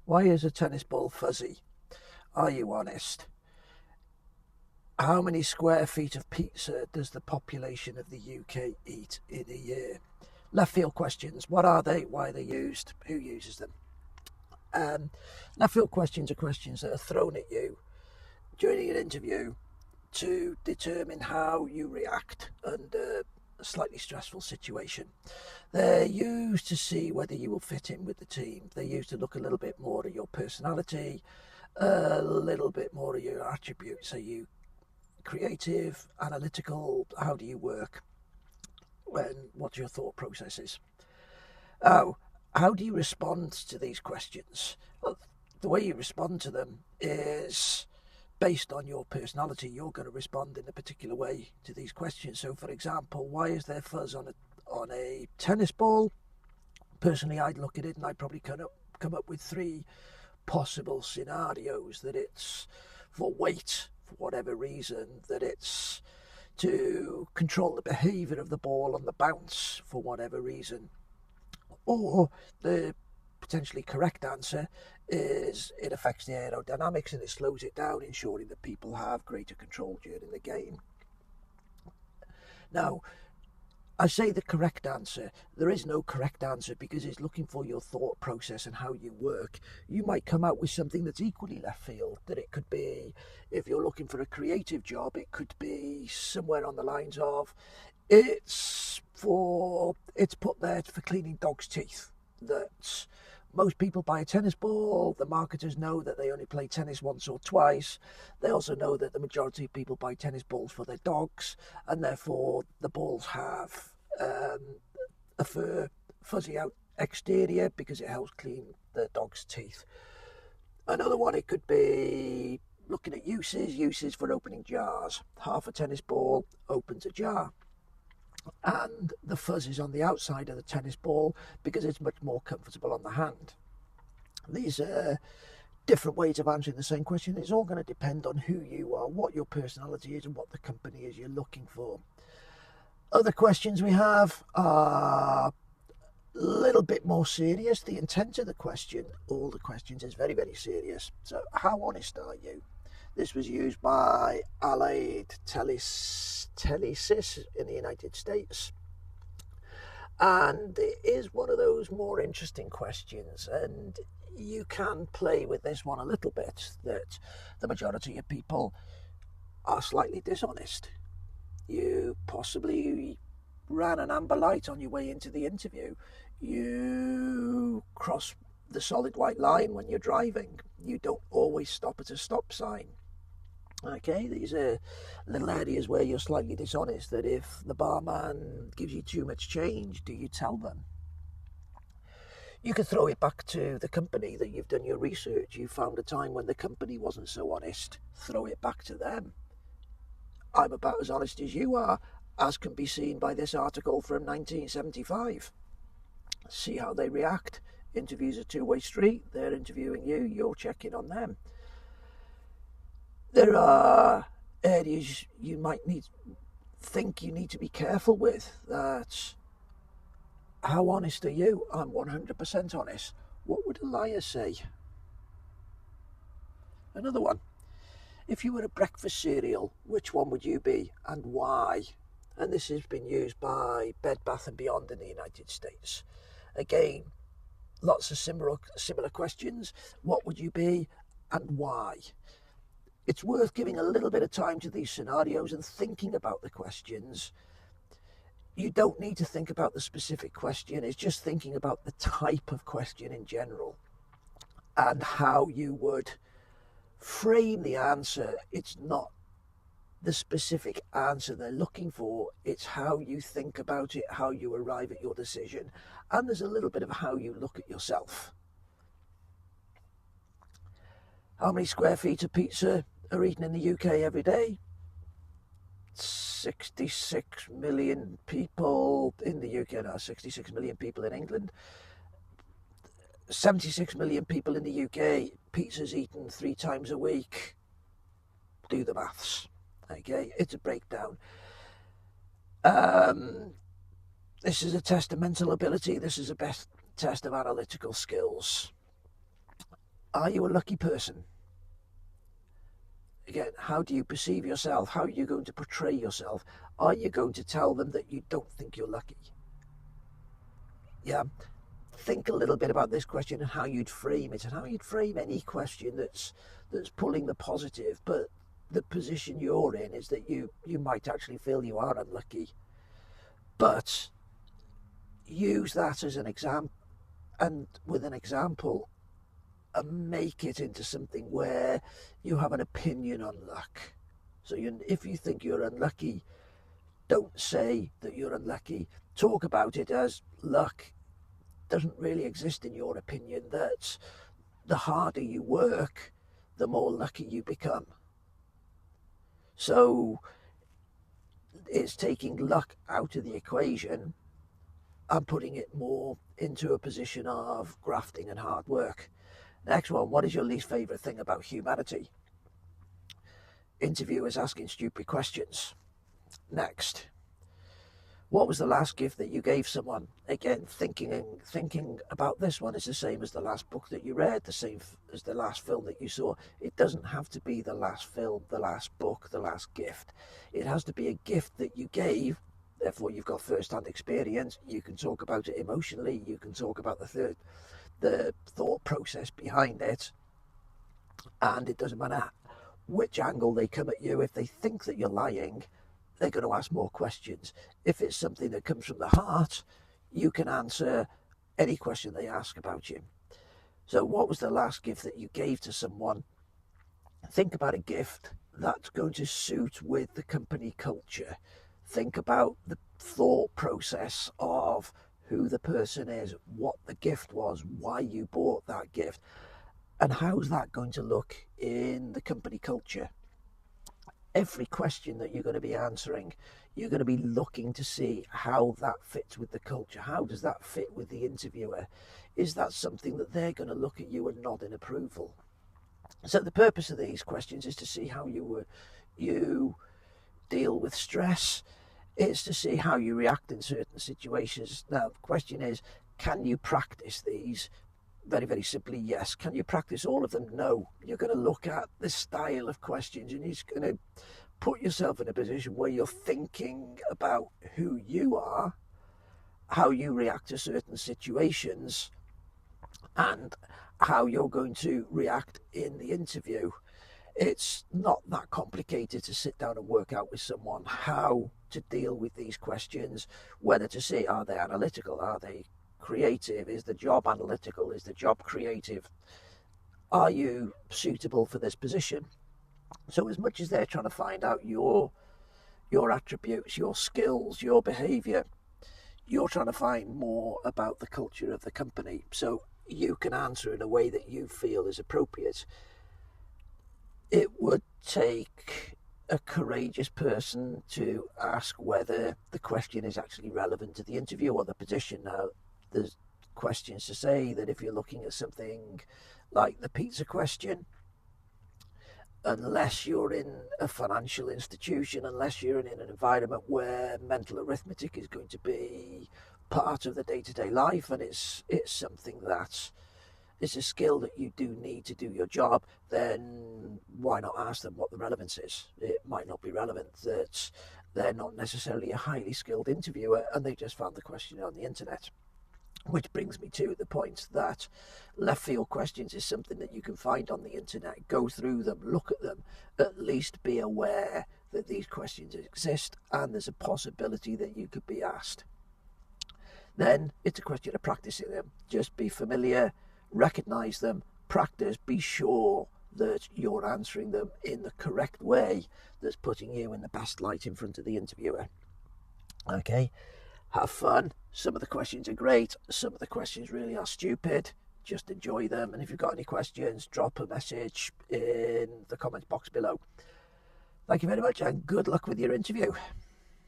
Why is a tennis ball fuzzy? Are you honest? How many square feet of pizza does the population of the UK eat in a year? Left field questions. What are they? Why are they used? Who uses them? Um, Left field questions are questions that are thrown at you during an interview to determine how you react under a slightly stressful situation. They're used to see whether you will fit in with the team. They're used to look a little bit more at your personality, a little bit more at your attributes. Are you creative, analytical? How do you work? What's your thought processes? Oh, how do you respond to these questions? Well, the way you respond to them is based on your personality. You're going to respond in a particular way to these questions. So, for example, why is there fuzz on a tennis ball? Personally, I'd look at it and I'd probably come up with three possible scenarios. That it's for weight, for whatever reason, that it's to control the behaviour of the ball on the bounce, for whatever reason, or the potentially correct answer is it affects the aerodynamics and it slows it down, ensuring that people have greater control during the game. Now, I say the correct answer. There is no correct answer because it's looking for your thought process and how you work. You might come out with something that's equally left field. That it could be, if you're looking for a creative job, it could be somewhere on the lines of, it's put there for cleaning dogs' teeth. That most people buy a tennis ball. The marketers know that they only play tennis once or twice. They also know that the majority of people buy tennis balls for their dogs, and therefore the balls have a fur, fuzzy out exterior because it helps clean the dog's teeth. Another one, it could be looking at uses for opening jars. Half a tennis ball opens a jar, and the fuzz is on the outside of the tennis ball because it's much more comfortable on the hand. These are different ways of answering the same question. It's all going to depend on who you are, what your personality is, and what the company is you're looking for. Other questions we have are a little bit more serious. The intent of the question, all the questions, is very, very serious. So, how honest are you? This was used by Allied Telesis in the United States. And it is one of those more interesting questions, and you can play with this one a little bit, that the majority of people are slightly dishonest. You possibly ran an amber light on your way into the interview. You cross the solid white line when you're driving. You don't always stop at a stop sign. Okay, these are little areas where you're slightly dishonest. That if the barman gives you too much change, do you tell them? You could throw it back to the company that you've done your research. You found a time when the company wasn't so honest. Throw it back to them. I'm about as honest as you are, as can be seen by this article from 1975. See how they react. Interviews a two-way street. They're interviewing you, you're checking on them. There are areas you might think you need to be careful with. That, how honest are you? I'm 100% honest. What would a liar say? Another one. If you were a breakfast cereal, which one would you be and why? And this has been used by Bed Bath & Beyond in the United States. Again, lots of similar questions. What would you be and why? It's worth giving a little bit of time to these scenarios and thinking about the questions. You don't need to think about the specific question. It's just thinking about the type of question in general and how you would frame the answer. It's not the specific answer they're looking for. It's how you think about it, how you arrive at your decision. And there's a little bit of how you look at yourself. How many square feet of pizza are eaten in the UK every day? 66 million people in the UK, no, 66 million people in England. 76 million people in the UK, pizza's eaten 3 times a week. Do the maths. Okay, it's a breakdown. This is a test of mental ability. This is a best test of analytical skills. Are you a lucky person? Again, how do you perceive yourself? How are you going to portray yourself? Are you going to tell them that you don't think you're lucky? Yeah. Think a little bit about this question and how you'd frame it, and how you'd frame any question that's pulling the positive, but the position you're in is that you might actually feel you are unlucky. But use that as an example, and with an example, and make it into something where you have an opinion on luck. So if you think you're unlucky, don't say that you're unlucky. Talk about it as luck doesn't really exist in your opinion, that the harder you work, the more lucky you become. So it's taking luck out of the equation and putting it more into a position of grafting and hard work. Next one, what is your least favourite thing about humanity? Interviewers asking stupid questions. Next, what was the last gift that you gave someone? Again, thinking about this one is the same as the last book that you read, the same as the last film that you saw. It doesn't have to be the last film, the last book, the last gift. It has to be a gift that you gave. Therefore, you've got first-hand experience. You can talk about it emotionally. You can talk about the thought process behind it, and it doesn't matter which angle they come at you. If they think that you're lying, they're going to ask more questions. If it's something that comes from the heart, you can answer any question they ask about you. So what was the last gift that you gave to someone? Think about a gift that's going to suit with the company culture. Think about the thought process of who the person is, what the gift was, why you bought that gift, and how's that going to look in the company culture. Every question that you're going to be answering, you're going to be looking to see how that fits with the culture. How does that fit with the interviewer? Is that something that they're going to look at you and nod in approval? So the purpose of these questions is to see how you deal with stress. It's to see how you react in certain situations. Now, the question is, can you practice these? Very, very simply, yes. Can you practice all of them? No. You're going to look at the style of questions and you're going to put yourself in a position where you're thinking about who you are, how you react to certain situations, and how you're going to react in the interview. It's not that complicated to sit down and work out with someone how to deal with these questions, whether to say, are they analytical, are they creative, is the job analytical, is the job creative, are you suitable for this position? So as much as they're trying to find out your attributes, your skills, your behaviour, you're trying to find more about the culture of the company, so you can answer in a way that you feel is appropriate. It would take a courageous person to ask whether the question is actually relevant to the interview or the position. Now, there's questions to say that if you're looking at something like the pizza question, unless you're in a financial institution, unless you're in an environment where mental arithmetic is going to be part of the day-to-day life, and it's something that is a skill that you do need to do your job, then why not ask them what the relevance is? It might not be relevant, that they're not necessarily a highly skilled interviewer and they just found the question on the internet. Which brings me to the point that left field questions is something that you can find on the internet. Go through them, look at them, at least be aware that these questions exist and there's a possibility that you could be asked. Then it's a question of practicing them. Just be familiar, recognise them, practice, be sure that you're answering them in the correct way that's putting you in the best light in front of the interviewer. Okay, have fun. Some of the questions are great, some of the questions really are stupid. Just enjoy them, and if you've got any questions, drop a message in the comments box below. Thank you very much and good luck with your interview.